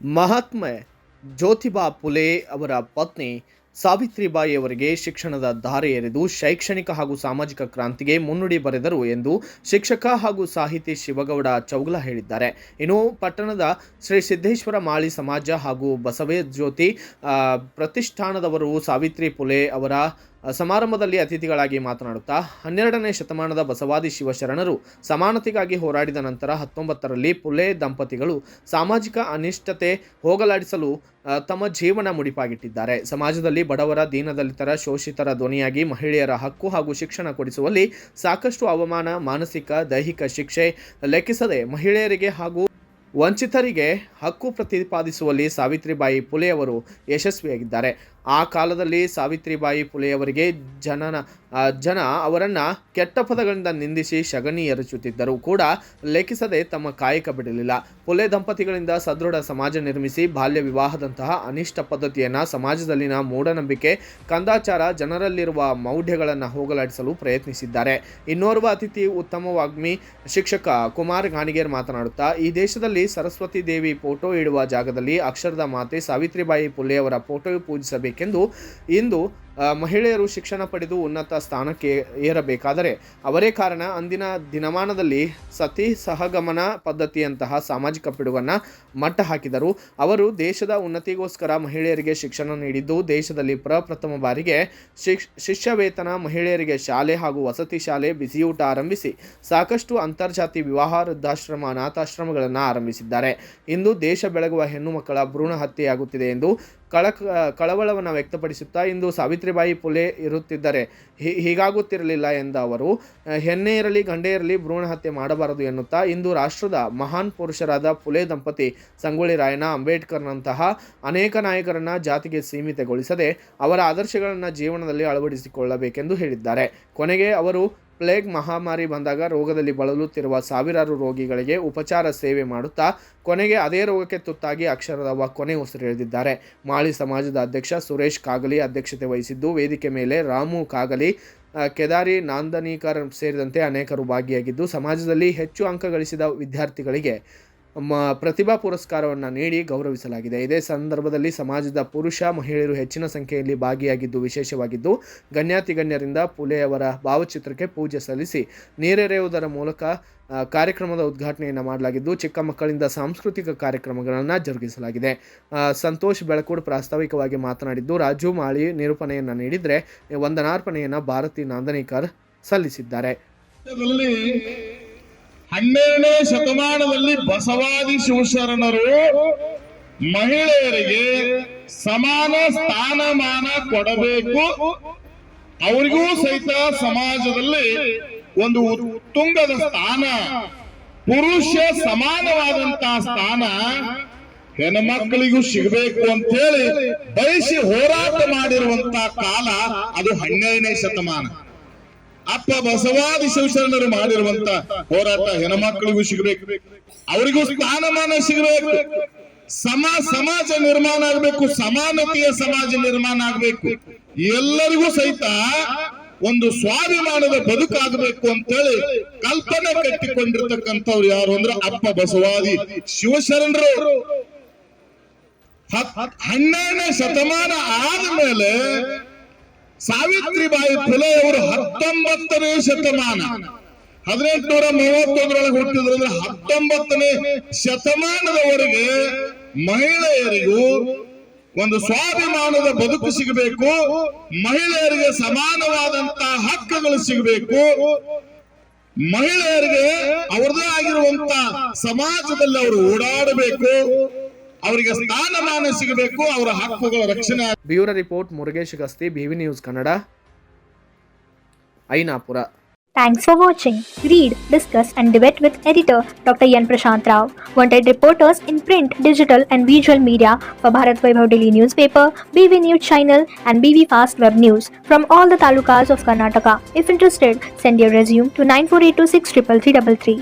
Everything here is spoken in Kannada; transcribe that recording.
ಮಹಾತ್ಮ ಜ್ಯೋತಿಬಾ ಫುಲೆ ಅವರ ಪತ್ನಿ ಸಾವಿತ್ರಿಬಾಯಿ ಅವರಿಗೆ ಶಿಕ್ಷಣದ ಧಾರೆ ಎರೆದು ಶೈಕ್ಷಣಿಕ ಹಾಗೂ ಸಾಮಾಜಿಕ ಕ್ರಾಂತಿಗೆ ಮುನ್ನುಡಿ ಬರೆದರು ಎಂದು ಶಿಕ್ಷಕ ಹಾಗೂ ಸಾಹಿತಿ ಶಿವಗೌಡ ಚೌಗಲ ಹೇಳಿದ್ದಾರೆ. ಇನ್ನು ಪಟ್ಟಣದ ಶ್ರೀ ಸಿದ್ದೇಶ್ವರ ಮಾಳಿ ಸಮಾಜ ಹಾಗೂ ಬಸವ ಜ್ಯೋತಿ ಪ್ರತಿಷ್ಠಾನದವರು ಸಾವಿತ್ರಿ ಫುಲೆ ಅವರ ಸಮಾರಂಭದಲ್ಲಿ ಅತಿಥಿಗಳಾಗಿ ಮಾತನಾಡುತ್ತಾ 12ನೇ ಶತಮಾನದ ಬಸವಾದಿ ಶಿವಶರಣರು ಸಮಾನತೆಗಾಗಿ ಹೋರಾಡಿದ ನಂತರ 19ರಲ್ಲಿ ಫುಲೆ ದಂಪತಿಗಳು ಸಾಮಾಜಿಕ ಅನಿಷ್ಟತೆ ಹೋಗಲಾಡಿಸಲು ತಮ್ಮ ಜೀವನ ಮುಡಿಪಾಗಿಟ್ಟಿದ್ದಾರೆ. ಸಮಾಜದಲ್ಲಿ ಬಡವರ, ದೀನದಲಿತರ, ಶೋಷಿತರ ಧ್ವನಿಯಾಗಿ ಮಹಿಳೆಯರ ಹಕ್ಕು ಹಾಗೂ ಶಿಕ್ಷಣ ಕೊಡಿಸುವಲ್ಲಿ ಸಾಕಷ್ಟು ಅವಮಾನ, ಮಾನಸಿಕ, ದೈಹಿಕ ಶಿಕ್ಷೆ ಲೆಕ್ಕಿಸದೆ ಮಹಿಳೆಯರಿಗೆ ಹಾಗೂ ವಂಚಿತರಿಗೆ ಹಕ್ಕು ಪ್ರತಿಪಾದಿಸುವಲ್ಲಿ ಸಾವಿತ್ರಿಬಾಯಿ ಫುಲೆ ಅವರು ಯಶಸ್ವಿಯಾಗಿದ್ದಾರೆ. ಆ ಕಾಲದಲ್ಲಿ ಸಾವಿತ್ರಿಬಾಯಿ ಫುಲೆಯವರಿಗೆ ಜನ ಅವರನ್ನು ಕೆಟ್ಟ ಪದಗಳಿಂದ ನಿಂದಿಸಿ ಶಗಣಿ ಎರಚುತ್ತಿದ್ದರೂ ಕೂಡ ಲೆಕ್ಕಿಸದೆ ತಮ್ಮ ಕಾಯಕ ಬಿಡಲಿಲ್ಲ. ಫುಲೆ ದಂಪತಿಗಳಿಂದ ಸದೃಢ ಸಮಾಜ ನಿರ್ಮಿಸಿ ಬಾಲ್ಯ ವಿವಾಹದಂತಹ ಅನಿಷ್ಟ ಪದ್ಧತಿಯನ್ನು, ಸಮಾಜದಲ್ಲಿನ ಮೂಢನಂಬಿಕೆ, ಕಂದಾಚಾರ, ಜನರಲ್ಲಿರುವ ಮೌಢ್ಯಗಳನ್ನು ಹೋಗಲಾಡಿಸಲು ಪ್ರಯತ್ನಿಸಿದ್ದಾರೆ. ಇನ್ನೋರ್ವ ಅತಿಥಿ ಉತ್ತಮ ವಾಗ್ಮಿ ಶಿಕ್ಷಕ ಕುಮಾರ್ ಗಾಣಿಗೇರ್ ಮಾತನಾಡುತ್ತಾ, ಈ ದೇಶದಲ್ಲಿ ಸರಸ್ವತಿ ದೇವಿ ಫೋಟೋ ಇಡುವ ಜಾಗದಲ್ಲಿ ಅಕ್ಷರದ ಮಾತೆ ಸಾವಿತ್ರಿಬಾಯಿ ಫುಲೆಯವರ ಫೋಟೋ ಪೂಜಿಸಬೇಕೆಂದು ಇಂದು ಮಹಿಳೆಯರು ಶಿಕ್ಷಣ ಪಡೆದು ಉನ್ನತ ಸ್ಥಾನಕ್ಕೆ ಏರಬೇಕಾದರೆ ಅವರೇ ಕಾರಣ. ಅಂದಿನ ದಿನಮಾನದಲ್ಲಿ ಸತಿ ಸಹಗಮನ ಪದ್ಧತಿಯಂತಹ ಸಾಮಾಜಿಕ ಪಿಡುಗನ್ನು ಮಟ್ಟ ಹಾಕಿದರು. ಅವರು ದೇಶದ ಉನ್ನತಿಗೋಸ್ಕರ ಮಹಿಳೆಯರಿಗೆ ಶಿಕ್ಷಣ ನೀಡಿದ್ದು, ದೇಶದಲ್ಲಿ ಪ್ರಪ್ರಥಮ ಬಾರಿಗೆ ಶಿಷ್ಯ ವೇತನ, ಮಹಿಳೆಯರಿಗೆ ಶಾಲೆ ಹಾಗೂ ವಸತಿ ಶಾಲೆ, ಬಿಸಿಯೂಟ ಆರಂಭಿಸಿ ಸಾಕಷ್ಟು ಅಂತರ್ಜಾತಿ ವಿವಾಹ, ವೃದ್ಧಾಶ್ರಮ, ಅನಾಥಾಶ್ರಮಗಳನ್ನು ಆರಂಭಿಸಿದ್ದಾರೆ. ಇಂದು ದೇಶ ಬೆಳಗುವ ಹೆಣ್ಣು ಮಕ್ಕಳ ಭ್ರೂಣ ಹತ್ಯೆಯಾಗುತ್ತಿದೆ ಎಂದು ಕಳವಳವನ್ನು ವ್ಯಕ್ತಪಡಿಸುತ್ತಾ, ಇಂದು ಸಾವಿತ್ರಿಬಾಯಿ ಫುಲೆ ಇರುತ್ತಿದ್ದರೆ ಹೀಗಾಗುತ್ತಿರಲಿಲ್ಲ ಎಂದ ಅವರು, ಹೆಣ್ಣೆ ಇರಲಿ ಗಂಡೇ ಇರಲಿ ಭ್ರೂಣ ಹತ್ಯೆ ಮಾಡಬಾರದು ಎನ್ನುತ್ತಾ, ಇಂದು ರಾಷ್ಟ್ರದ ಮಹಾನ್ ಪುರುಷರಾದ ಫುಲೆ ದಂಪತಿ ಸಂಗೊಳ್ಳಿ ರಾಯಣ್ಣ, ಅಂಬೇಡ್ಕರ್ನಂತಹ ಅನೇಕ ನಾಯಕರನ್ನು ಜಾತಿಗೆ ಸೀಮಿತಗೊಳಿಸದೆ ಅವರ ಆದರ್ಶಗಳನ್ನು ಜೀವನದಲ್ಲಿ ಅಳವಡಿಸಿಕೊಳ್ಳಬೇಕೆಂದು ಹೇಳಿದ್ದಾರೆ. ಕೊನೆಗೆ ಅವರು ಪ್ಲೇಗ್ ಮಹಾಮಾರಿ ಬಂದಾಗ ರೋಗದಲ್ಲಿ ಬಳಲುತ್ತಿರುವ ಸಾವಿರಾರು ರೋಗಿಗಳಿಗೆ ಉಪಚಾರ ಸೇವೆ ಮಾಡುತ್ತಾ ಕೊನೆಗೆ ಅದೇ ರೋಗಕ್ಕೆ ತುತ್ತಾಗಿ ಅಕ್ಷರದವ ಕೊನೆ ಉಸಿರೆಳೆದಿದ್ದಾರೆ. ಮಾಳಿ ಸಮಾಜದ ಅಧ್ಯಕ್ಷ ಸುರೇಶ್ ಕಾಗಲಿ ಅಧ್ಯಕ್ಷತೆ ವಹಿಸಿದ್ದು, ವೇದಿಕೆ ಮೇಲೆ ರಾಮು ಕಾಗಲಿ, ಕೇದಾರಿ ನಾಂದನೀಕರ್ ಸೇರಿದಂತೆ ಅನೇಕರು ಭಾಗಿಯಾಗಿದ್ದು, ಸಮಾಜದಲ್ಲಿ ಹೆಚ್ಚು ಅಂಕ ಗಳಿಸಿದ ವಿದ್ಯಾರ್ಥಿಗಳಿಗೆ ಪ್ರತಿಭಾ ಪುರಸ್ಕಾರವನ್ನು ನೀಡಿ ಗೌರವಿಸಲಾಗಿದೆ. ಇದೇ ಸಂದರ್ಭದಲ್ಲಿ ಸಮಾಜದ ಪುರುಷ, ಮಹಿಳೆಯರು ಹೆಚ್ಚಿನ ಸಂಖ್ಯೆಯಲ್ಲಿ ಭಾಗಿಯಾಗಿದ್ದು ವಿಶೇಷವಾಗಿದ್ದು, ಗಣ್ಯಾತಿಗಣ್ಯರಿಂದ ಫುಲೆಯವರ ಭಾವಚಿತ್ರಕ್ಕೆ ಪೂಜೆ ಸಲ್ಲಿಸಿ ನೀರೆರೆಯುವುದರ ಮೂಲಕ ಕಾರ್ಯಕ್ರಮದ ಉದ್ಘಾಟನೆಯನ್ನು ಮಾಡಲಾಗಿದ್ದು, ಚಿಕ್ಕ ಮಕ್ಕಳಿಂದ ಸಾಂಸ್ಕೃತಿಕ ಕಾರ್ಯಕ್ರಮಗಳನ್ನು ಜರುಗಿಸಲಾಗಿದೆ. ಸಂತೋಷ್ ಬೆಳಕೂಡ್ ಪ್ರಾಸ್ತಾವಿಕವಾಗಿ ಮಾತನಾಡಿದ್ದು, ರಾಜು ಮಾಳಿ ನಿರೂಪಣೆಯನ್ನು ನೀಡಿದರೆ ವಂದನಾರ್ಪಣೆಯನ್ನು ಭಾರತಿ ನಾಂದನೀಕರ್ ಸಲ್ಲಿಸಿದ್ದಾರೆ. 12ನೇ ಶತಮಾನದಲ್ಲಿ ಬಸವಾದಿ ಶಿವಶರಣರು ಮಹಿಳೆಯರಿಗೆ ಸಮಾನ ಸ್ಥಾನಮಾನ ಕೊಡಬೇಕು, ಅವರಿಗೂ ಸಹಿತ ಸಮಾಜದಲ್ಲಿ ಒಂದು ಉತ್ತುಂಗದ ಸ್ಥಾನ, ಪುರುಷ ಸಮಾನವಾದಂತಹ ಸ್ಥಾನ ಹೆಣ್ಮಕ್ಕಳಿಗೂ ಸಿಗಬೇಕು ಅಂತ ಹೇಳಿ ಬಯಸಿ ಹೋರಾಟ ಮಾಡಿರುವಂತಹ ಕಾಲ ಅದು 12ನೇ ಶತಮಾನ. ಅಪ್ಪ ಬಸವಾದಿ ಶಿವಶರಣರು ಮಾಡಿರುವಂತ ಹೋರಾಟ ಹೆಣ್ಮಕ್ಕಳಿಗೂ ಸಿಗಬೇಕು, ಅವರಿಗೂ ಸ್ಥಾನಮಾನ ಸಿಗಬೇಕು, ಸಮಾಜ ನಿರ್ಮಾಣ ಆಗಬೇಕು, ಸಮಾನತೆಯ ಸಮಾಜ ನಿರ್ಮಾಣ ಆಗಬೇಕು, ಎಲ್ಲರಿಗೂ ಸಹಿತ ಒಂದು ಸ್ವಾಭಿಮಾನದ ಬದುಕಾಗಬೇಕು ಅಂತೇಳಿ ಕಲ್ಪನೆ ಕಟ್ಟಿಕೊಂಡಿರ್ತಕ್ಕಂಥವ್ರು ಯಾರು ಅಂದ್ರೆ ಅಪ್ಪ ಬಸವಾದಿ ಶಿವಶರಣರು. 12ನೇ ಶತಮಾನ ಆದ್ಮೇಲೆ ಸಾವಿತ್ರಿಬಾಯಿ ಫುಲೆ ಅವರು 19ನೇ ಶತಮಾನ 1831 ಹುಟ್ಟಿದ್ರು ಅಂದ್ರೆ 19ನೇ ಶತಮಾನದವರೆಗೆ ಮಹಿಳೆಯರಿಗೂ ಒಂದು ಸ್ವಾಭಿಮಾನದ ಬದುಕು ಸಿಗಬೇಕು, ಮಹಿಳೆಯರಿಗೆ ಸಮಾನವಾದಂತಹ ಹಕ್ಕುಗಳು ಸಿಗಬೇಕು, ಮಹಿಳೆಯರಿಗೆ ಅವರದೇ ಆಗಿರುವಂತ ಸಮಾಜದಲ್ಲಿ ಅವರು ಓಡಾಡಬೇಕು, ಅವರಿಗೆ ಸ್ಥಾನಮಾನ ಸಿಗಬೇಕು, ಅವರ ಹಕ್ಕುಗಳ ರಕ್ಷಣೆ. Bureau report Murugesh Gasti, BV news Kannada, Ainapur. Thanks for watching. Read, discuss and debate with editor Dr. Yan Prashant Rao. Wanted reporters in print, digital and visual media for Bharat Vaibhav Daily Newspaper, BV News Channel and BV Fast Web News from all the talukas of Karnataka. If interested, send your resume to 9482633333.